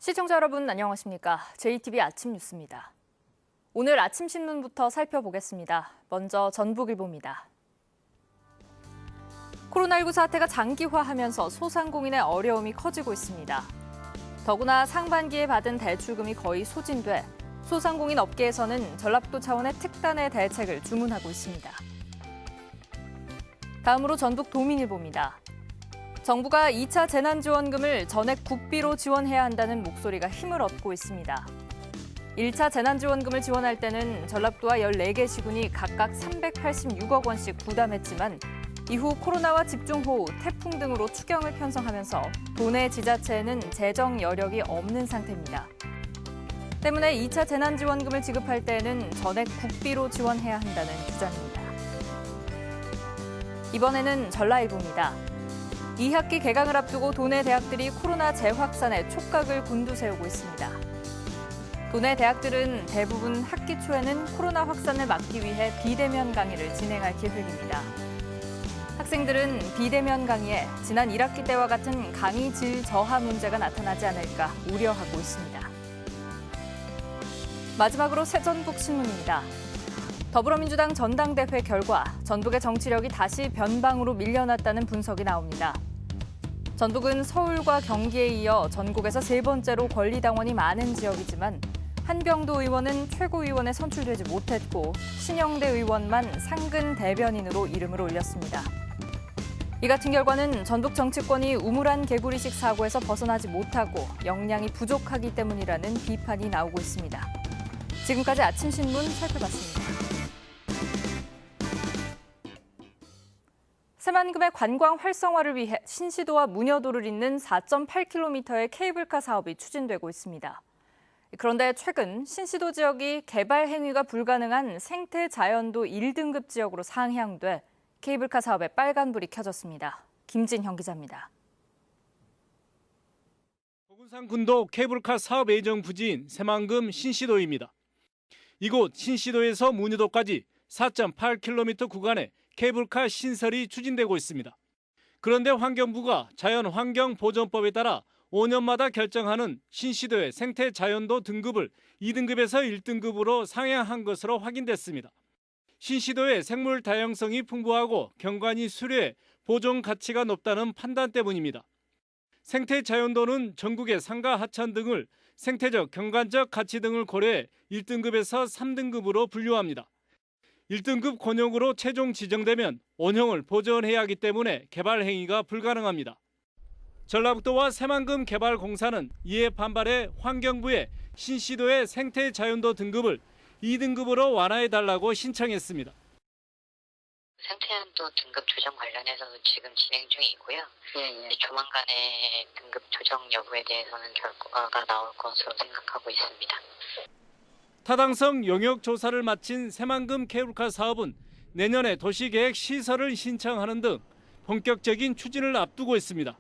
시청자 여러분 안녕하십니까? JTBC 아침 뉴스입니다. 오늘 아침 신문부터 살펴보겠습니다. 먼저 전북일보입니다. 코로나19 사태가 장기화하면서 소상공인의 어려움이 커지고 있습니다. 더구나 상반기에 받은 대출금이 거의 소진돼 소상공인 업계에서는 전라북도 차원의 특단의 대책을 주문하고 있습니다. 다음으로 전북도민일보입니다. 정부가 2차 재난지원금을 전액 국비로 지원해야 한다는 목소리가 힘을 얻고 있습니다. 1차 재난지원금을 지원할 때는 전라북도와 14개 시군이 각각 386억 원씩 부담했지만 이후 코로나와 집중호우, 태풍 등으로 추경을 편성하면서 도내 지자체에는 재정 여력이 없는 상태입니다. 때문에 2차 재난지원금을 지급할 때에는 전액 국비로 지원해야 한다는 주장입니다. 이번에는 전라일보입니다. 2학기 개강을 앞두고 도내 대학들이 코로나 재확산에 촉각을 곤두세우고 있습니다. 도내 대학들은 대부분 학기 초에는 코로나 확산을 막기 위해 비대면 강의를 진행할 계획입니다. 학생들은 비대면 강의에 지난 1학기 때와 같은 강의 질 저하 문제가 나타나지 않을까 우려하고 있습니다. 마지막으로 새전북신문입니다. 더불어민주당 전당대회 결과 전북의 정치력이 다시 변방으로 밀려났다는 분석이 나옵니다. 전북은 서울과 경기에 이어 전국에서 세 번째로 권리당원이 많은 지역이지만 한병도 의원은 최고위원에 선출되지 못했고 신영대 의원만 상근 대변인으로 이름을 올렸습니다. 이 같은 결과는 전북 정치권이 우물안 개구리식 사고에서 벗어나지 못하고 역량이 부족하기 때문이라는 비판이 나오고 있습니다. 지금까지 아침 신문 살펴봤습니다. 새만금의 관광 활성화를 위해 신시도와 무녀도를 잇는 4.8km의 케이블카 사업이 추진되고 있습니다. 그런데 최근 신시도 지역이 개발 행위가 불가능한 생태 자연도 1등급 지역으로 상향돼 케이블카 사업에 빨간불이 켜졌습니다. 김진형 기자입니다. 보군산군도 케이블카 사업 예정 부지인 새만금 신시도입니다. 이곳 신시도에서 무녀도까지 4.8km 구간에 케이블카 신설이 추진되고 있습니다. 그런데 환경부가 자연환경보전법에 따라 5년마다 결정하는 신시도의 생태자연도 등급을 2등급에서 1등급으로 상향한 것으로 확인됐습니다. 신시도의 생물 다양성이 풍부하고 경관이 수려해 보존 가치가 높다는 판단 때문입니다. 생태자연도는 전국의 산과 하천 등을 생태적, 경관적 가치 등을 고려해 1등급에서 3등급으로 분류합니다. 1등급 권역으로 최종 지정되면 원형을 보존해야 하기 때문에 개발 행위가 불가능합니다. 전라북도와 새만금 개발공사는 이에 반발해 환경부에 신시도의 생태자연도 등급을 2등급으로 완화해달라고 신청했습니다. 생태자연도 등급 조정 관련해서도 지금 진행 중에 있고요. 조만간에 등급 조정 여부에 대해서는 결과가 나올 것으로 생각하고 있습니다. 타당성 영역 조사를 마친 새만금 케이블카 사업은 내년에 도시계획 시설을 신청하는 등 본격적인 추진을 앞두고 있습니다.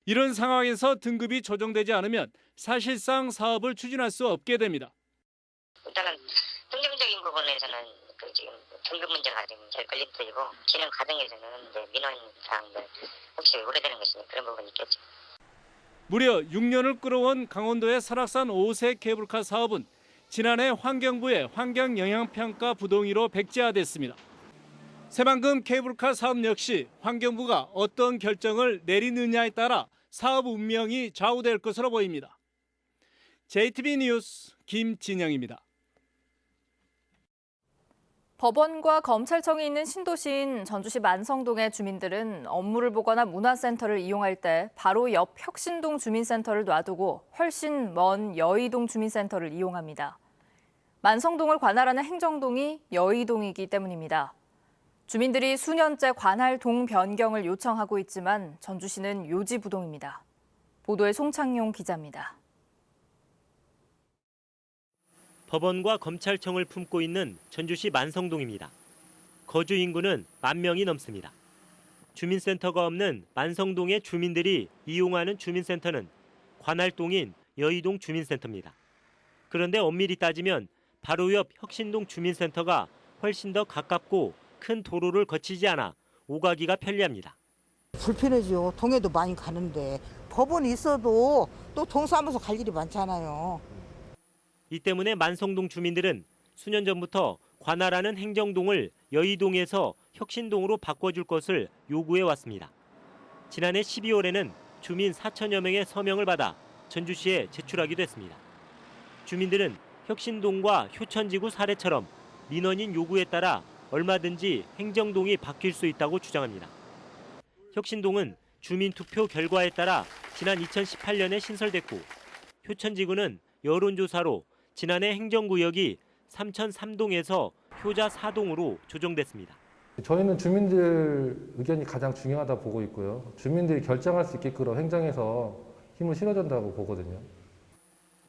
이런 상황에서 등급이 조정되지 않으면 사실상 사업을 추진할 수 없게 됩니다. 일단은 행정적인 부분에서는 지금 등급 문제가 지금 제일 걸림돌이고 진행 과정에서는 이제 민원 사항들 혹시 오래되는 것이니 그런 부분이 있겠죠. 무려 6년을 끌어온 강원도의 설악산 5세 케이블카 사업은 지난해 환경부의 환경영향평가 부동의로 백지화됐습니다. 새만금 케이블카 사업 역시 환경부가 어떤 결정을 내리느냐에 따라 사업 운명이 좌우될 것으로 보입니다. JTBC 뉴스 김진영입니다. 법원과 검찰청이 있는 신도시인 전주시 만성동의 주민들은 업무를 보거나 문화센터를 이용할 때 바로 옆 혁신동 주민센터를 놔두고 훨씬 먼 여의동 주민센터를 이용합니다. 만성동을 관할하는 행정동이 여의동이기 때문입니다. 주민들이 수년째 관할 동 변경을 요청하고 있지만 전주시는 요지부동입니다. 보도에 송창용 기자입니다. 법원과 검찰청을 품고 있는 전주시 만성동입니다. 거주 인구는 10,000명이 넘습니다. 주민센터가 없는 만성동의 주민들이 이용하는 주민센터는 관할동인 여의동 주민센터입니다. 그런데 엄밀히 따지면 바로 옆 혁신동 주민센터가 훨씬 더 가깝고 큰 도로를 거치지 않아 오가기가 편리합니다. 불편해죠. 동해도 많이 가는데 법원이 있어도 또 동사무소 갈 일이 많잖아요. 이 때문에 만성동 주민들은 수년 전부터 관할하는 행정동을 여의동에서 혁신동으로 바꿔줄 것을 요구해 왔습니다. 지난해 12월에는 주민 4천여 명의 서명을 받아 전주시에 제출하기도 했습니다. 주민들은 혁신동과 효천지구 사례처럼 민원인 요구에 따라 얼마든지 행정동이 바뀔 수 있다고 주장합니다. 혁신동은 주민투표 결과에 따라 지난 2018년에 신설됐고 효천지구는 여론조사로 지난해 행정구역이 삼천 3동에서 효자 4동으로 조정됐습니다. 저희는 주민들 의견이 가장 중요하다 보고 있고요. 주민들이 결정할 수 있게끔 행정에서 힘을 실어준다고 보거든요.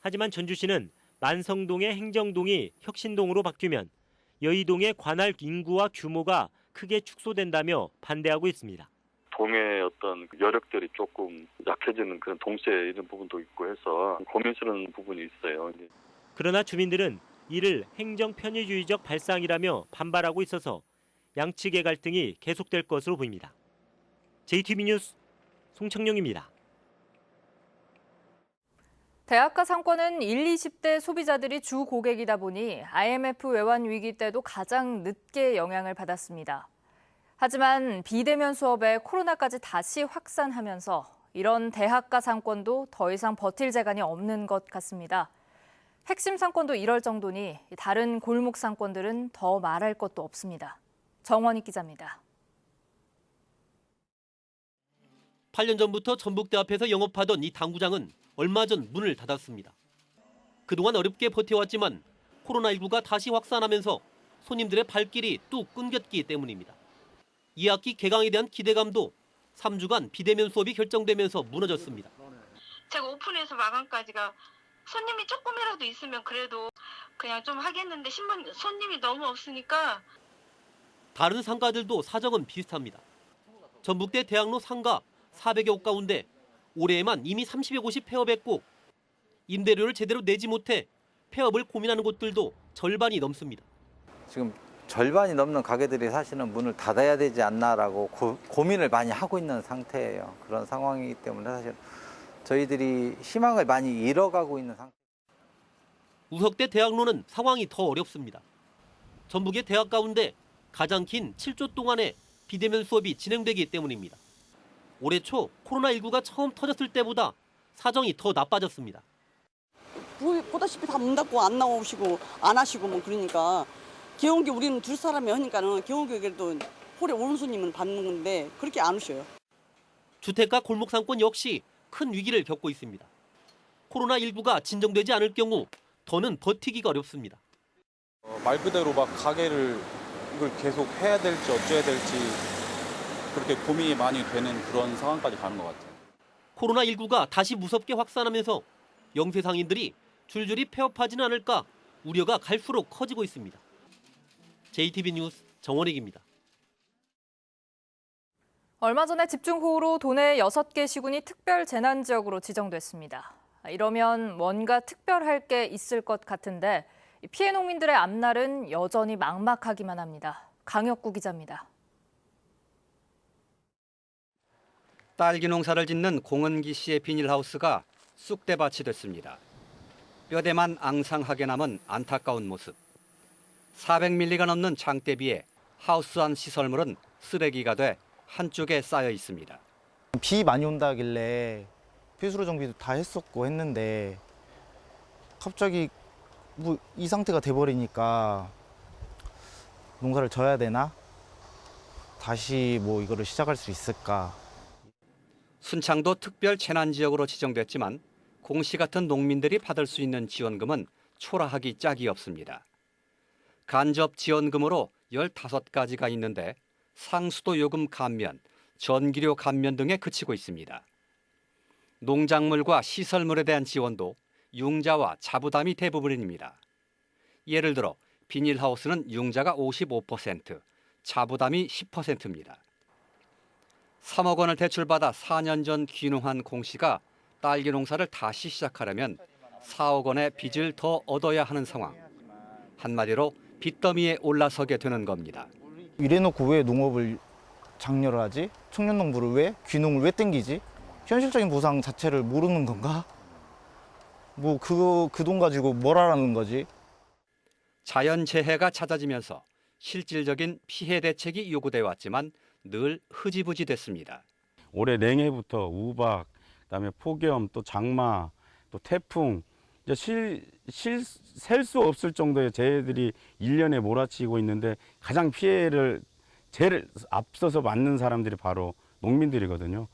하지만 전주시는 만성동의 행정동이 혁신동으로 바뀌면 여의동의 관할 인구와 규모가 크게 축소된다며 반대하고 있습니다. 동의 어떤 여력들이 조금 약해지는 그런 동시에 이런 부분도 있고 해서 고민스러운 부분이 있어요. 그러나 주민들은 이를 행정 편의주의적 발상이라며 반발하고 있어서 양측의 갈등이 계속될 것으로 보입니다. JTBC 뉴스 송창용입니다. 대학가 상권은 1, 20대 소비자들이 주 고객이다 보니 IMF 외환 위기 때도 가장 늦게 영향을 받았습니다. 하지만 비대면 수업에 코로나까지 다시 확산하면서 이런 대학가 상권도 더 이상 버틸 재간이 없는 것 같습니다. 핵심 상권도 이럴 정도니 다른 골목 상권들은 더 말할 것도 없습니다. 정원익 기자입니다. 8년 전부터 전북대 앞에서 영업하던 이 당구장은 얼마 전 문을 닫았습니다. 그동안 어렵게 버텨왔지만 코로나19가 다시 확산하면서 손님들의 발길이 뚝 끊겼기 때문입니다. 2학기 개강에 대한 기대감도 3주간 비대면 수업이 결정되면서 무너졌습니다. 제가 오픈해서 마감까지가 손님이 조금이라도 있으면 그래도 그냥 좀 하겠는데 손님이 너무 없으니까. 다른 상가들도 사정은 비슷합니다. 전북대 대학로 상가 400여 곳 가운데 올해에만 이미 30여 곳이 폐업했고 임대료를 제대로 내지 못해 폐업을 고민하는 곳들도 절반이 넘습니다. 지금 절반이 넘는 가게들이 사실은 문을 닫아야 되지 않나라고 고민을 많이 하고 있는 상태예요. 그런 상황이기 때문에 사실 저희들이 희망을 많이 잃어가고 있는 상태. 우석대 대학로는 상황이 더 어렵습니다. 전북의 대학 가운데 가장 긴 7조 동안의 비대면 수업이 진행되기 때문입니다. 올해 초 코로나19가 처음 터졌을 때보다 사정이 더 나빠졌습니다. 보다시피 다 문 닫고 안 나오시고 안 하시고 뭐 그러니까 개원기 우리는 둘 사람이 하니까는 개원기에도 홀에 오는 손님은 받는 건데 그렇게 안 오셔요. 주택가 골목 상권 역시 큰 위기를 겪고 있습니다. 코로나19가 진정되지 않을 경우 더는 버티기가 어렵습니다. 말 그대로 막 가게를 이걸 계속 해야 될지 어째야 될지 그렇게 고민이 많이 되는 그런 상황까지 가는 것 같아요. 코로나19가 다시 무섭게 확산하면서 영세상인들이 줄줄이 폐업하지는 않을까 우려가 갈수록 커지고 있습니다. JTBC 뉴스 정원익입니다. 얼마 전에 집중호우로 도내 6개 시군이 특별 재난지역으로 지정됐습니다. 이러면 뭔가 특별할 게 있을 것 같은데 피해 농민들의 앞날은 여전히 막막하기만 합니다. 강혁구 기자입니다. 딸기 농사를 짓는 공은기 씨의 비닐하우스가 쑥대밭이 됐습니다. 뼈대만 앙상하게 남은 안타까운 모습. 400밀리가 넘는 장대비에 하우스 안 시설물은 쓰레기가 돼 한쪽에 쌓여 있습니다. 비 많이 온다길래 폐수로 정비도 다 했었고 했는데 갑자기 뭐 이 상태가 돼버리니까 농사를 져야 되나? 다시 뭐 이거를 시작할 수 있을까? 순창도 특별 재난지역으로 지정됐지만 공시 같은 농민들이 받을 수 있는 지원금은 초라하기 짝이 없습니다. 간접 지원금으로 15가지가 있는데 상수도 요금 감면, 전기료 감면 등에 그치고 있습니다. 농작물과 시설물에 대한 지원도 융자와 자부담이 대부분입니다. 예를 들어 비닐하우스는 융자가 55%, 자부담이 10%입니다. 3억 원을 대출받아 4년 전 귀농한 공 씨가 딸기 농사를 다시 시작하려면 4억 원의 빚을 더 얻어야 하는 상황. 한마디로 빚더미에 올라서게 되는 겁니다. 이래놓고 왜 농업을 장려를 하지? 청년농부를 왜? 귀농을 왜 땡기지? 현실적인 보상 자체를 모르는 건가? 뭐 그 돈 가지고 뭘 하라는 거지? 자연재해가 잦아지면서 실질적인 피해 대책이 요구돼 왔지만 늘 흐지부지 됐습니다. 올해 냉해부터 우박, 그다음에 폭염, 또 장마, 또 태풍, 이제 셀 수 없을 정도의 재해들이 1년에 몰아치고 있는데 가장 피해를 제일 앞서서 맞는 사람들이 바로 농민들이거든요.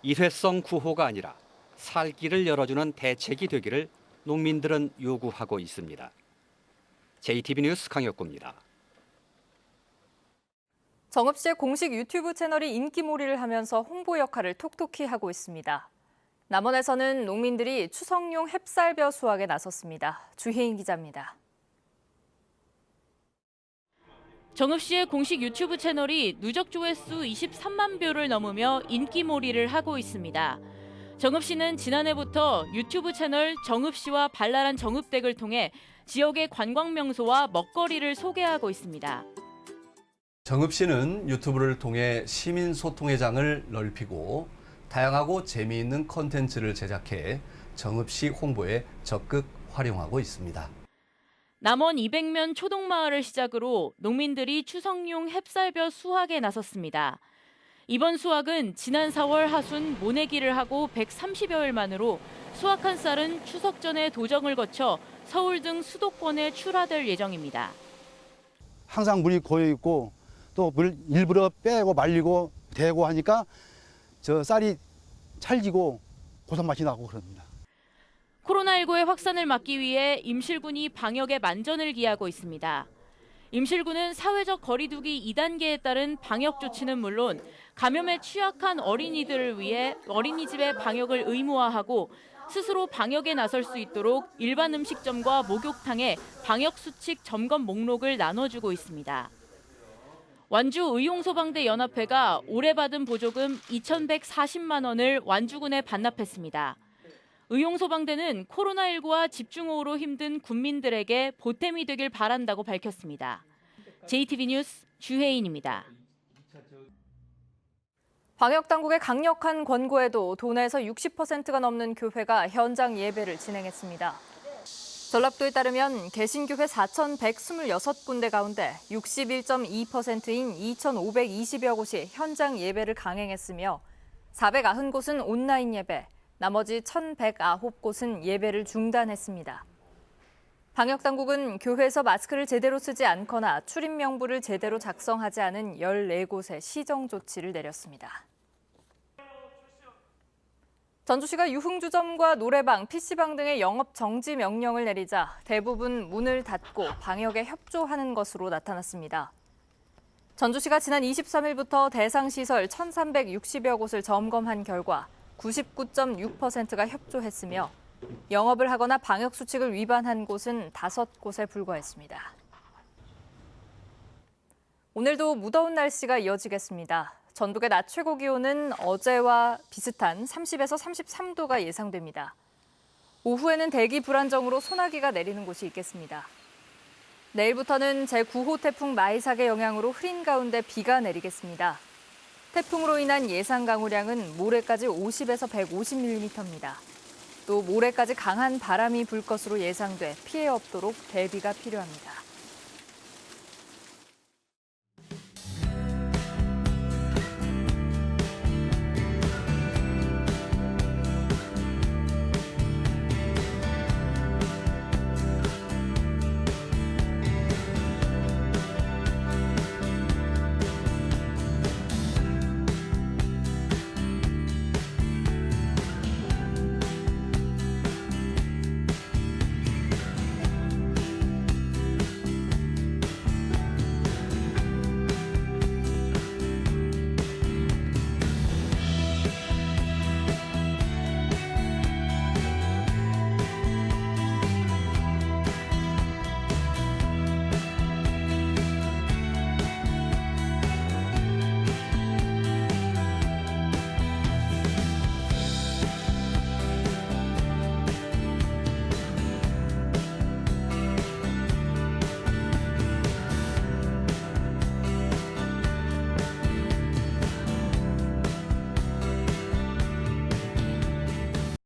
일회성 구호가 아니라 살길을 열어주는 대책이 되기를 농민들은 요구하고 있습니다. JTB 뉴스 강혁구입니다. 정읍 시의 공식 유튜브 채널이 인기몰이를 하면서 홍보 역할을 톡톡히 하고 있습니다. 남원에서는 농민들이 추석용 햅쌀벼 수확에 나섰습니다. 주혜인 기자입니다. 정읍시의 공식 유튜브 채널이 누적 조회수 23만 뷰를 넘으며 인기몰이를 하고 있습니다. 정읍시는 지난해부터 유튜브 채널 정읍시와 발랄한 정읍댁을 통해 지역의 관광 명소와 먹거리를 소개하고 있습니다. 정읍시는 유튜브를 통해 시민 소통의 장을 넓히고 다양하고 재미있는 콘텐츠를 제작해 정읍시 홍보에 적극 활용하고 있습니다. 남원 200면 초동마을을 시작으로 농민들이 추석용 햅쌀벼 수확에 나섰습니다. 이번 수확은 지난 4월 하순 모내기를 하고 130여일 만으로 수확한 쌀은 추석 전에 도정을 거쳐 서울 등 수도권에 출하될 예정입니다. 항상 물이 고여 있고 또 물 일부러 빼고 말리고 대고 하니까 저 쌀이 찰지고 고소한 맛이 나고 그럽니다. 코로나19의 확산을 막기 위해 임실군이 방역에 만전을 기하고 있습니다. 임실군은 사회적 거리두기 2단계에 따른 방역 조치는 물론 감염에 취약한 어린이들을 위해 어린이집의 방역을 의무화하고 스스로 방역에 나설 수 있도록 일반 음식점과 목욕탕에 방역수칙 점검 목록을 나눠주고 있습니다. 완주 의용소방대 연합회가 올해 받은 보조금 2,140만 원을 완주군에 반납했습니다. 의용소방대는 코로나19와 집중호우로 힘든 군민들에게 보탬이 되길 바란다고 밝혔습니다. JTB 뉴스 주혜인입니다. 방역당국의 강력한 권고에도 도내에서 60%가 넘는 교회가 현장 예배를 진행했습니다. 전라북도에 따르면 개신교회 4,126군데 가운데 61.2%인 2,520여 곳이 현장 예배를 강행했으며 490곳은 온라인 예배, 나머지 1,109곳은 예배를 중단했습니다. 방역당국은 교회에서 마스크를 제대로 쓰지 않거나 출입 명부를 제대로 작성하지 않은 14곳에 시정 조치를 내렸습니다. 전주시가 유흥주점과 노래방, PC방 등의 영업 정지 명령을 내리자 대부분 문을 닫고 방역에 협조하는 것으로 나타났습니다. 전주시가 지난 23일부터 대상 시설 1,360여 곳을 점검한 결과 99.6%가 협조했으며 영업을 하거나 방역 수칙을 위반한 곳은 5곳에 불과했습니다. 오늘도 무더운 날씨가 이어지겠습니다. 전북의 낮 최고 기온은 어제와 비슷한 30에서 33도가 예상됩니다. 오후에는 대기 불안정으로 소나기가 내리는 곳이 있겠습니다. 내일부터는 제9호 태풍 마이삭의 영향으로 흐린 가운데 비가 내리겠습니다. 태풍으로 인한 예상 강우량은 모레까지 50에서 150mm입니다. 또 모레까지 강한 바람이 불 것으로 예상돼 피해 없도록 대비가 필요합니다.